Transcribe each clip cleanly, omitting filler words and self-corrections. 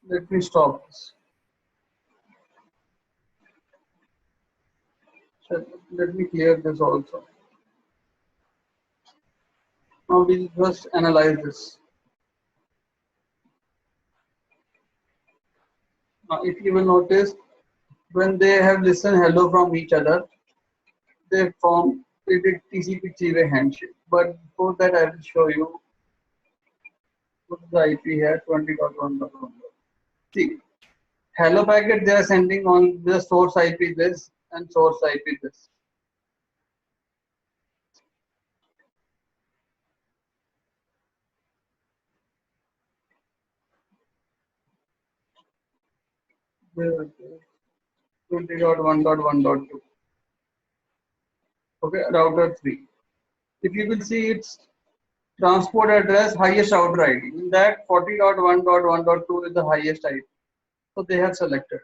Let me stop this. Let me clear this also. Now we'll just analyze this. Now if you will notice, when they have listened hello from each other, they form a TCP three-way handshake. But before that, I will show you what is the IP here 20.1.1. See, hello packet they are sending on the source IP this and source IP this. There, 20.1.1.2. Okay, router 3. If you will see its transport address, highest router ID. In that 40.1.1.2 is the highest ID. So they have selected.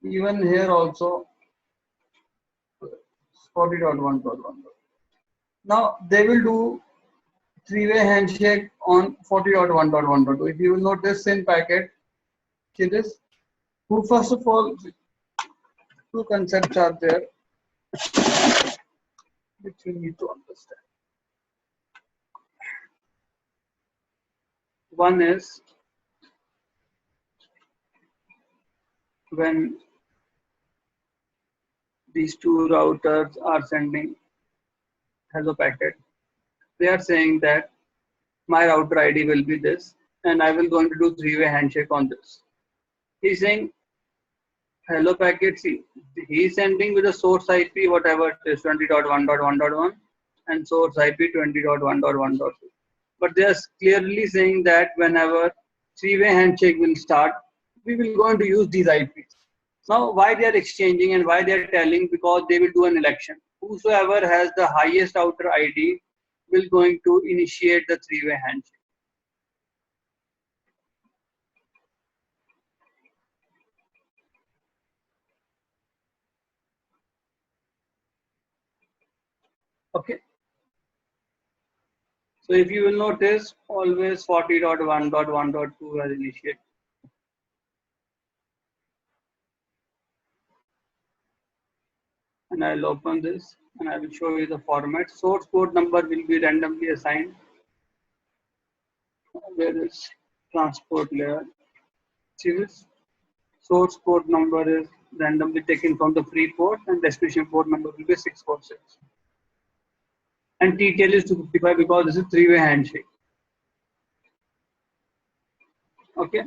Even here also 40.1.1. Now they will do three-way handshake on 40.1.1.2. If you will notice in packet, see this. Who first of all, two concepts are there which we need to understand. One is when these two routers are sending hello packet, they are saying that my router ID will be this and I will going to do three-way handshake on this. He's saying hello packet, see, he's sending with the source IP whatever it is 20.1.1.1 and source IP 20.1.1.2. But they are clearly saying that whenever three-way handshake will start, we will going to use these IPs. Now, why they are exchanging and why they are telling? Because they will do an election. Whosoever has the highest outer ID will going to initiate the three-way handshake. Okay. So if you will notice, always 40.1.1.2 has initiated. And I'll open this and I will show you the format. Source port number will be randomly assigned. Where is transport layer? See this? Source port number is randomly taken from the free port and destination port number will be 646. And TTL is 255 because this is three-way handshake. Okay.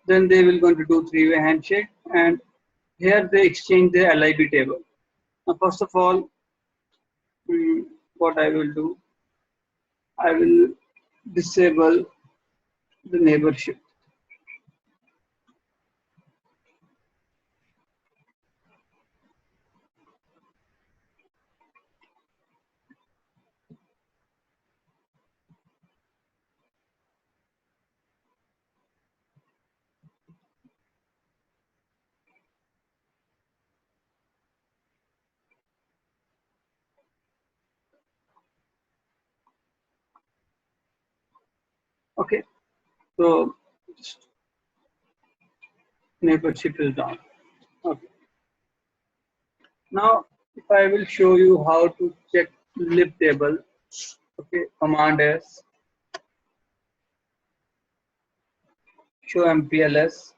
Then they will going to do three-way handshake and here they exchange their LIB table. Now, first of all, what I will do, I will disable the neighborship. Okay, so neighborship is down. Okay. Now, if I will show you how to check lib table, okay, command is show MPLS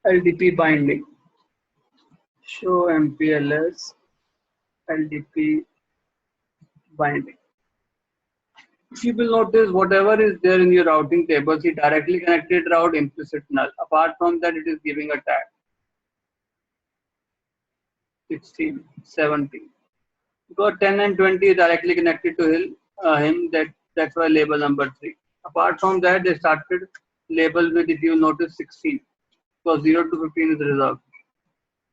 LDP binding. Show MPLS LDP binding. If you will notice, whatever is there in your routing table, see directly connected route, implicit null. Apart from that, it is giving a tag. 16, 17. Because 10 and 20 is directly connected to him, that's why label number 3. Apart from that, they started label with, if you notice, 16. So 0 to 15 is reserved.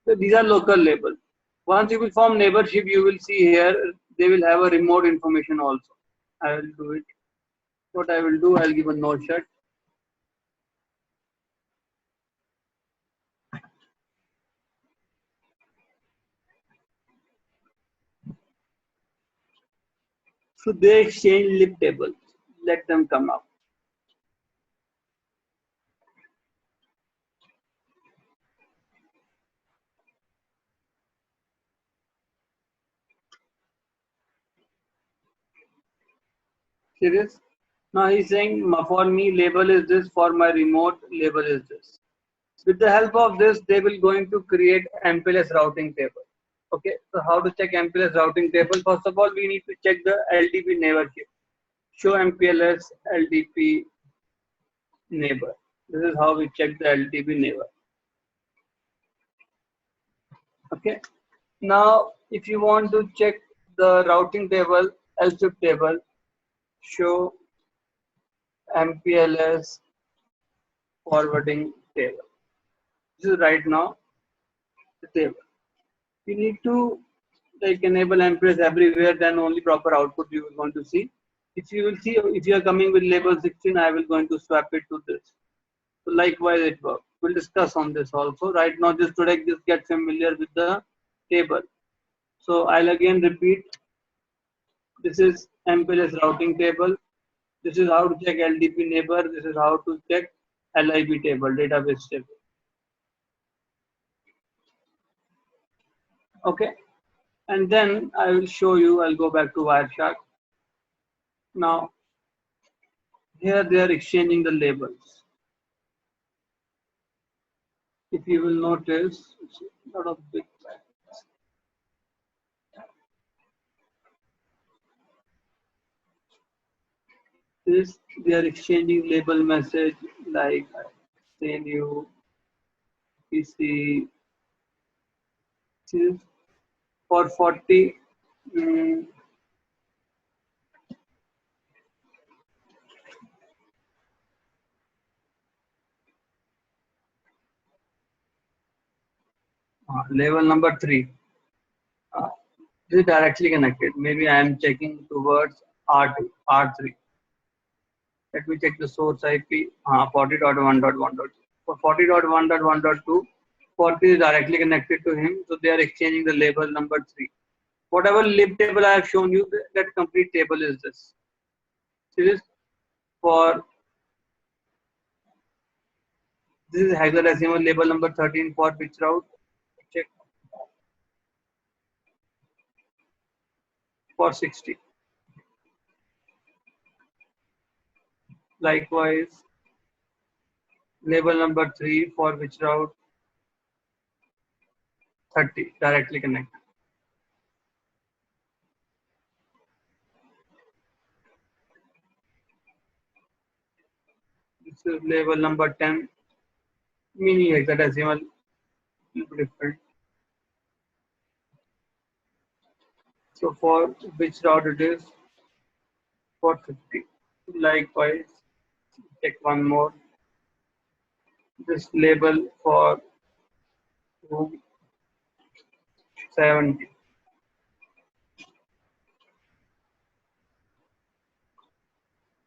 So these are local labels. Once you will form neighborship, you will see here, they will have a remote information also. I will do it. What I will do, I'll give a no shut. So they exchange lib tables. Let them come out. See this? Now he's saying for me label is this, for my remote label is this. With the help of this, they will going to create MPLS routing table. Okay, so how to check MPLS routing table? First of all, we need to check the LDP neighbor here. Show MPLS LDP neighbor. This is how we check the LDP neighbor. Okay. Now, if you want to check the routing table, LSIP table, show MPLS forwarding table. This is right now the table. You need to like enable MPLS everywhere, then only proper output you will going to see. If you will see, if you are coming with label 16, I will going to swap it to this. So likewise it works. We'll discuss on this also. Right now, just today, just get familiar with the table. So I'll again repeat. This is MPLS routing table. This is how to check LDP neighbor. This is how to check LIB table, database table. Okay. And then I will show you, I'll go back to Wireshark. Now, here they are exchanging the labels. If you will notice, it's a lot of big factors. This, they are exchanging label message like say new PC for 40. Level number 3. This is directly connected. Maybe I am checking towards R2, R3. Let me check the source IP 40.1.1.2. For 40.1.1.2, 40 is directly connected to him, so they are exchanging the label number 3. Whatever lib table I have shown you, that complete table is this. See this? For this is hexadecimal label number 13 for which route? Check for 60. Likewise, label number 3 for which route? 30, directly connected. This is label number 10, meaning hexadecimal, different. So for which route it is? For 50. Likewise, check one more. This label for 70.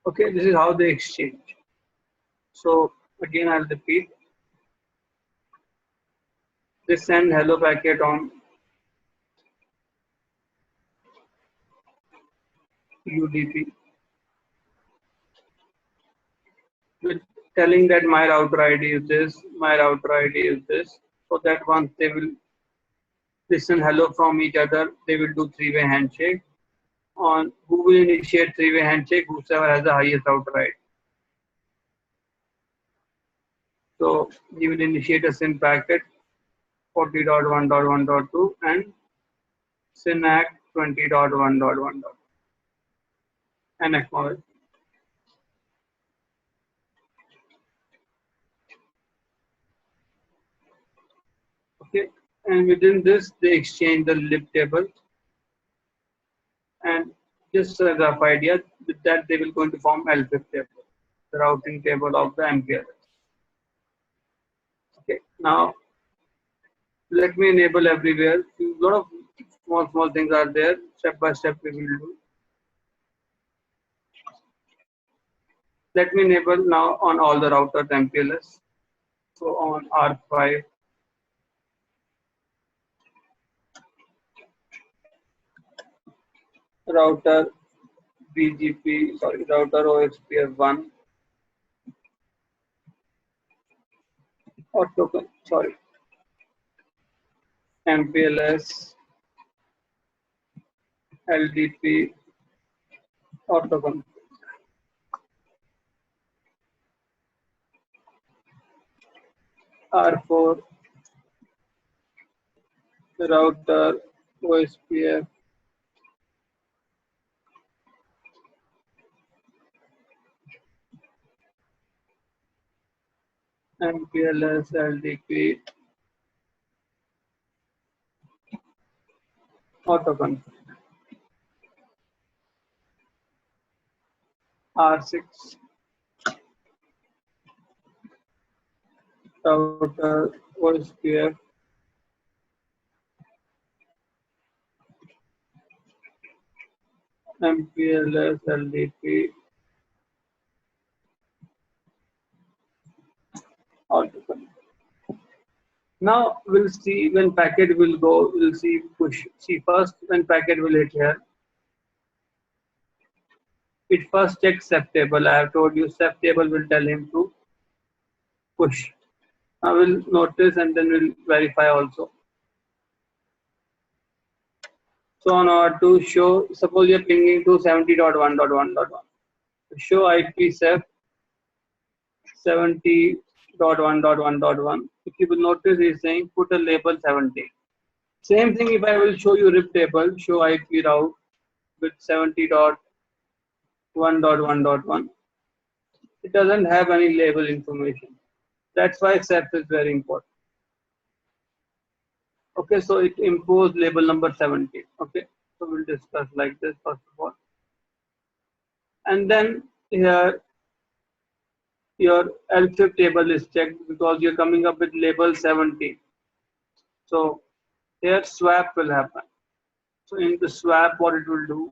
Okay, this is how they exchange. So again, I'll repeat. They send hello packet on UDP with telling that my router ID is this, my router ID is this. So that once they will listen hello from each other, they will do three-way handshake. On who will initiate three-way handshake? Whoever has the highest router ID. So he will initiate a SYN packet 40.1.1.2 and SYNAC 20.1.1. And acknowledge. Okay, and within this they exchange the lib table, and just as a rough idea, with that they will going to form LFIP table, the routing table of the MPLS. Okay, now let me enable everywhere. A lot of small things are there. Step by step we will do. Let me enable now on all the routers MPLS. So on R5, router BGP, sorry, router OSPF1 or token, sorry, MPLS LDP or token. R4 router OSPF MPLS LDP autoconfig R6 router OSPF MPLS LDP autoconfig. Now we'll see when packet will go, we'll see push. See first when packet will hit here, it first checks SEP table. I have told you SEP table will tell him to push. I will notice and then we'll verify also. So on our to show, suppose you're pinging to 70.1.1.1. Show IP SEP 70.1.1.1. If you will notice, he's saying put a label 70. Same thing if I will show you RIP table, show IP route with 70.1.1.1. It doesn't have any label information. That's why SEP is very important. Okay, so it imposed label number 70. Okay, so we'll discuss like this first of all. And then here your LFIP table is checked because you're coming up with label 70. So here swap will happen. So in the swap, what it will do,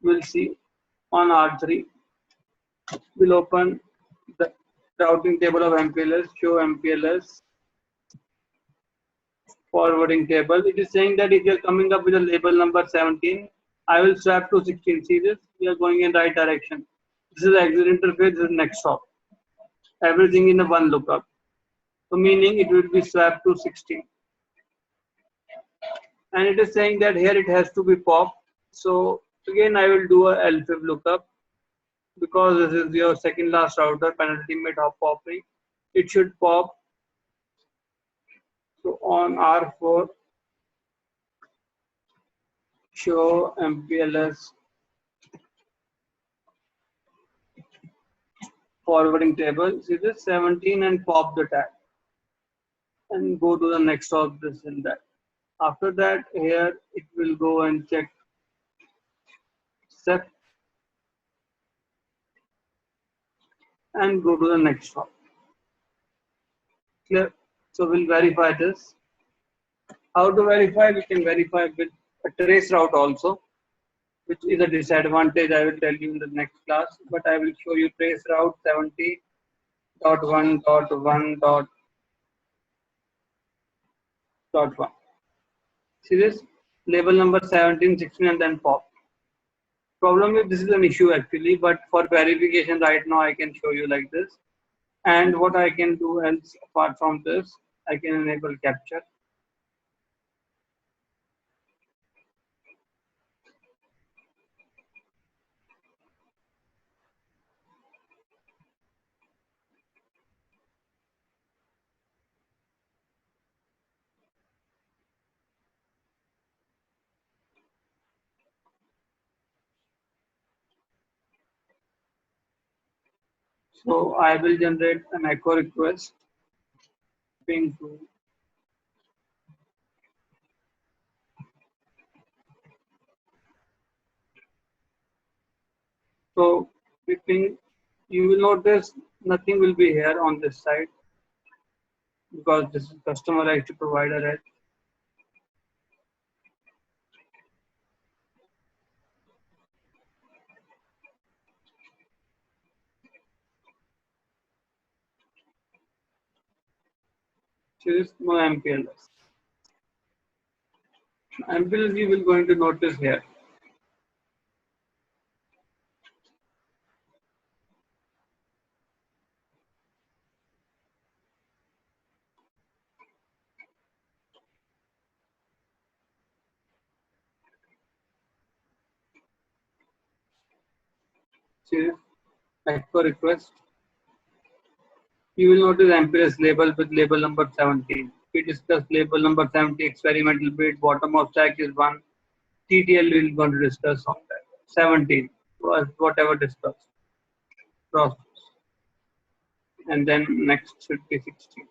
we'll see on R3, we'll open the routing table of MPLS, show MPLS forwarding table. It is saying that if you're coming up with a label number 17, I will swap to 16. See this? We are going in right direction. This is the exit interface, this is next hop. Everything in a one lookup. So meaning it will be swapped to 16. And it is saying that here it has to be popped. So again, I will do a LFIB lookup because this is your second last router, penalty mid hop popping. It should pop. So on R4, show MPLS forwarding table. See this 17 and pop the tag and go to the next of this and that. After that, here it will go and check SEP and go to the next hop. Clear? So we'll verify this. How to verify? We can verify with a trace route also, which is a disadvantage. I will tell you in the next class, but I will show you trace route 70.1.1.1. See this? Label number 17, 16 and then pop. Problem is this is an issue actually, but for verification right now I can show you like this. And what I can do else apart from this, I can enable capture. So I will generate an echo request ping to. So we ping, you will notice nothing will be here on this side because this is customer actually provider edge. There is no MPLS. MPLS you will going to notice here. See echo request. You will notice MPLS label with label number 17. We discussed label number 70, experimental bit, bottom of stack is 1. TTL we will going to discuss on that. 17 was whatever discussed. Process. And then next should be 16.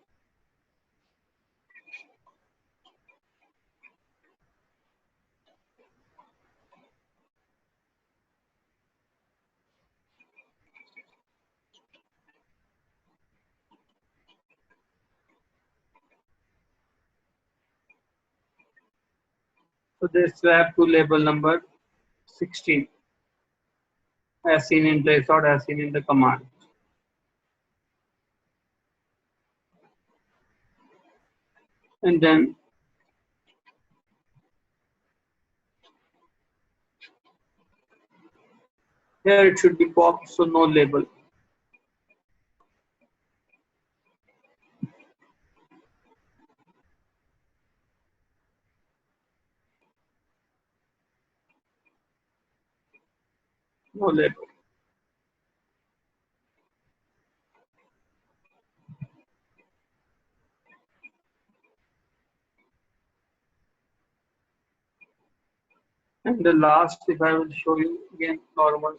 So they swap to label number 16 as seen in place or as seen in the command. And then here it should be popped, so no label. No label. And the last, if I will show you again, normal.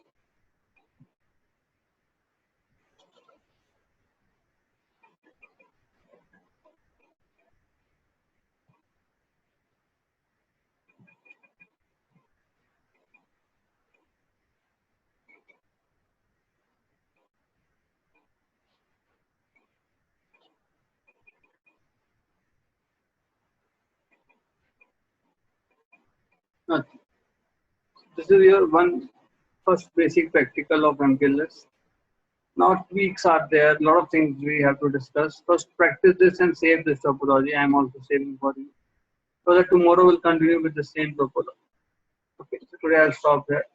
Nothing. This is your one first basic practical of MPLS. Now tweaks are there, a lot of things we have to discuss. First practice this and save this topology. I am also saving for you. So that tomorrow we'll continue with the same topology. Okay, so today I'll stop here.